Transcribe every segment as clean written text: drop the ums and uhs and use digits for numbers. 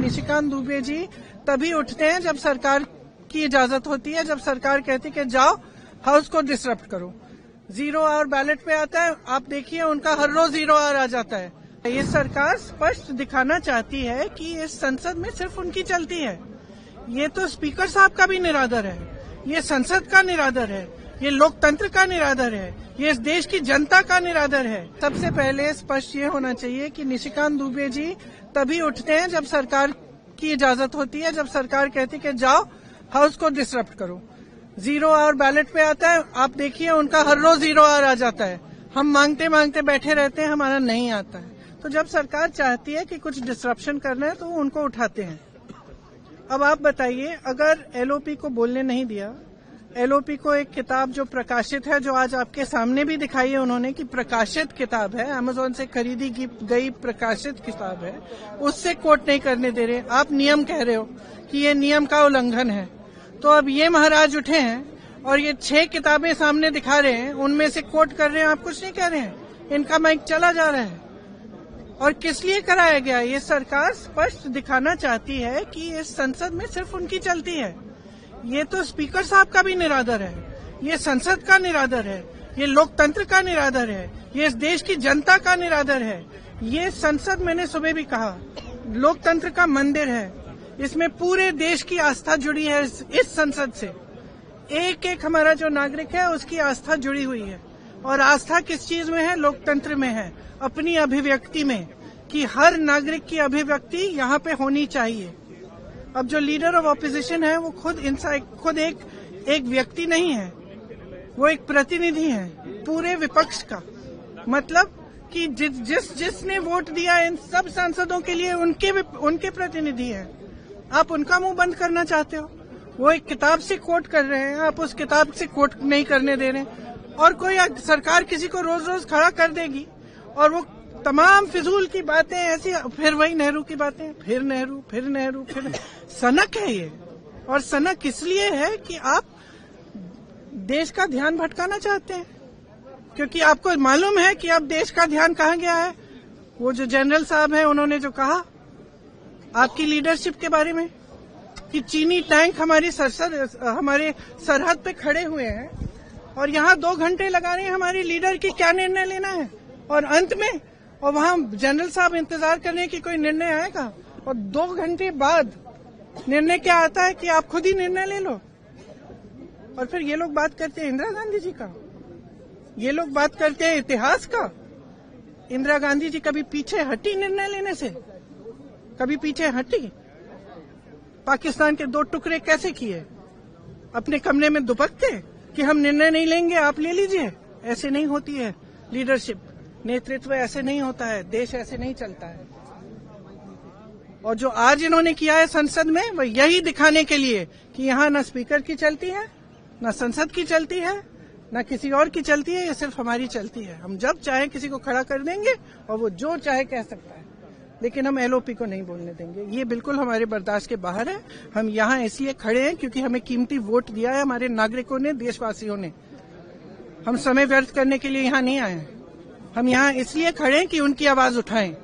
निशिकांत दुबे जी तभी उठते हैं जब सरकार की इजाजत होती है, जब सरकार कहती है कि जाओ हाउस को डिसरप्ट करो। 0 आवर बैलेट पे आता है, आप देखिए उनका हर रोज 0 आवर आ जाता है। ये सरकार स्पष्ट दिखाना चाहती है कि इस संसद में सिर्फ उनकी चलती है। ये तो स्पीकर साहब का भी निरादर है, ये संसद का निरादर है, ये लोकतंत्र का निरादर है, ये इस देश की जनता का निरादर है। सबसे पहले स्पष्ट ये होना चाहिए कि निशिकांत दुबे जी तभी उठते हैं जब सरकार की इजाजत होती है, जब सरकार कहती है कि जाओ हाउस को डिसरप्ट करो। 0 आवर बैलेट पे आता है, आप देखिए उनका हर रोज 0 आवर आ जाता है। हम मांगते मांगते बैठे रहते हैं, हमारा नहीं आता है। तो जब सरकार चाहती है कि कुछ डिसरप्शन करना है तो उनको उठाते हैं। अब आप बताइए, अगर एलओपी को बोलने नहीं दिया, एलओपी को एक किताब जो प्रकाशित है, जो आज आपके सामने भी दिखाई है उन्होंने कि प्रकाशित किताब है, अमेज़न से खरीदी गई प्रकाशित किताब है, उससे कोट नहीं करने दे रहे। आप नियम कह रहे हो कि ये नियम का उल्लंघन है। तो अब ये महाराज उठे हैं और ये 6 किताबें सामने दिखा रहे हैं, उनमें से कोट कर रहे हैं, आप कुछ नहीं कह रहे हैं। इनका माइक चला जा रहा है। और किस लिए कराया गया? ये सरकार स्पष्ट दिखाना चाहती है कि इस संसद में सिर्फ उनकी चलती है। ये तो स्पीकर साहब का भी निरादर है, ये संसद का निरादर है, ये लोकतंत्र का निरादर है, ये इस देश की जनता का निरादर है। ये संसद, मैंने सुबह भी कहा, लोकतंत्र का मंदिर है। इसमें पूरे देश की आस्था जुड़ी है। इस संसद से एक एक हमारा जो नागरिक है उसकी आस्था जुड़ी हुई है। और आस्था किस चीज में है? लोकतंत्र में है, अपनी अभिव्यक्ति में, कि हर नागरिक की अभिव्यक्ति यहाँ पे होनी चाहिए। अब जो लीडर ऑफ ऑपोजिशन है वो खुद एक व्यक्ति नहीं है, वो एक प्रतिनिधि है पूरे विपक्ष का। मतलब कि जिसने वोट दिया इन सब सांसदों के लिए उनके प्रतिनिधि हैं। आप उनका मुंह बंद करना चाहते हो। वो एक किताब से कोट कर रहे हैं, आप उस किताब से कोट नहीं करने दे रहे। और कोई सरकार किसी को रोज रोज खड़ा कर देगी और वो तमाम फिजूल की बातें ऐसी, फिर वही नेहरू की बातें, फिर नेहरू। सनक है ये। और सनक इसलिए है कि आप देश का ध्यान भटकाना चाहते हैं, क्योंकि आपको मालूम है कि अब देश का ध्यान कहाँ गया है। वो जो जनरल साहब हैं, उन्होंने जो कहा आपकी लीडरशिप के बारे में कि चीनी टैंक हमारे सरहद पे खड़े हुए हैं और यहाँ 2 घंटे लगा रहे हैं हमारी लीडर की क्या निर्णय लेना है। और अंत में और वहाँ जनरल साहब इंतजार कर रहे हैं कि कोई निर्णय आएगा, और 2 घंटे बाद निर्णय क्या आता है कि आप खुद ही निर्णय ले लो। और फिर ये लोग बात करते हैं इंदिरा गांधी जी का, ये लोग बात करते हैं इतिहास का। इंदिरा गांधी जी कभी पीछे हटी निर्णय लेने से? कभी पीछे हटी? पाकिस्तान के 2 टुकड़े कैसे किए? अपने कमरे में दुबकते कि हम निर्णय नहीं लेंगे, आप ले लीजिए। ऐसे नहीं होती है लीडरशिप, नेतृत्व ऐसे नहीं होता है, देश ऐसे नहीं चलता है। और जो आज इन्होंने किया है संसद में, वो यही दिखाने के लिए कि यहाँ न स्पीकर की चलती है, न संसद की चलती है, न किसी और की चलती है, ये सिर्फ हमारी चलती है। हम जब चाहे किसी को खड़ा कर देंगे और वो जो चाहे कह सकता है, लेकिन हम एलओपी को नहीं बोलने देंगे। ये बिल्कुल हमारे बर्दाश्त के बाहर है। हम यहाँ इसलिए खड़े हैं क्योंकि हमें कीमती वोट दिया है हमारे नागरिकों ने, देशवासियों ने। हम समय व्यर्थ करने के लिए यहाँ नहीं आए हैं। हम यहाँ इसलिए खड़े हैं कि उनकी आवाज उठाएं,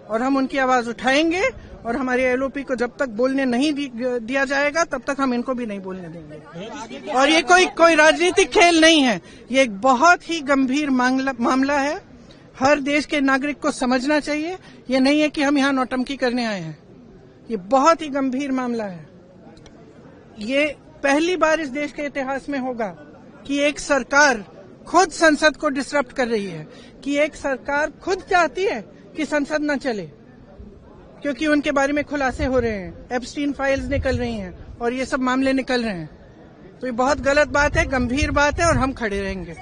और हम उनकी आवाज उठाएंगे। और हमारे एलओपी को जब तक बोलने नहीं दिया जाएगा तब तक हम इनको भी नहीं बोलने देंगे। और ये कोई राजनीतिक खेल नहीं है, ये एक बहुत ही गंभीर मामला है। हर देश के नागरिक को समझना चाहिए। ये नहीं है कि हम यहाँ नौटंकी करने आए हैं, ये बहुत ही गंभीर मामला है। ये पहली बार इस देश के इतिहास में होगा कि एक सरकार खुद संसद को डिसरप्ट कर रही है, कि एक सरकार खुद चाहती है कि संसद न चले, क्योंकि उनके बारे में खुलासे हो रहे हैं, एप्स्टीन फाइल्स निकल रही हैं और ये सब मामले निकल रहे हैं। तो ये बहुत गलत बात है, गंभीर बात है, और हम खड़े रहेंगे।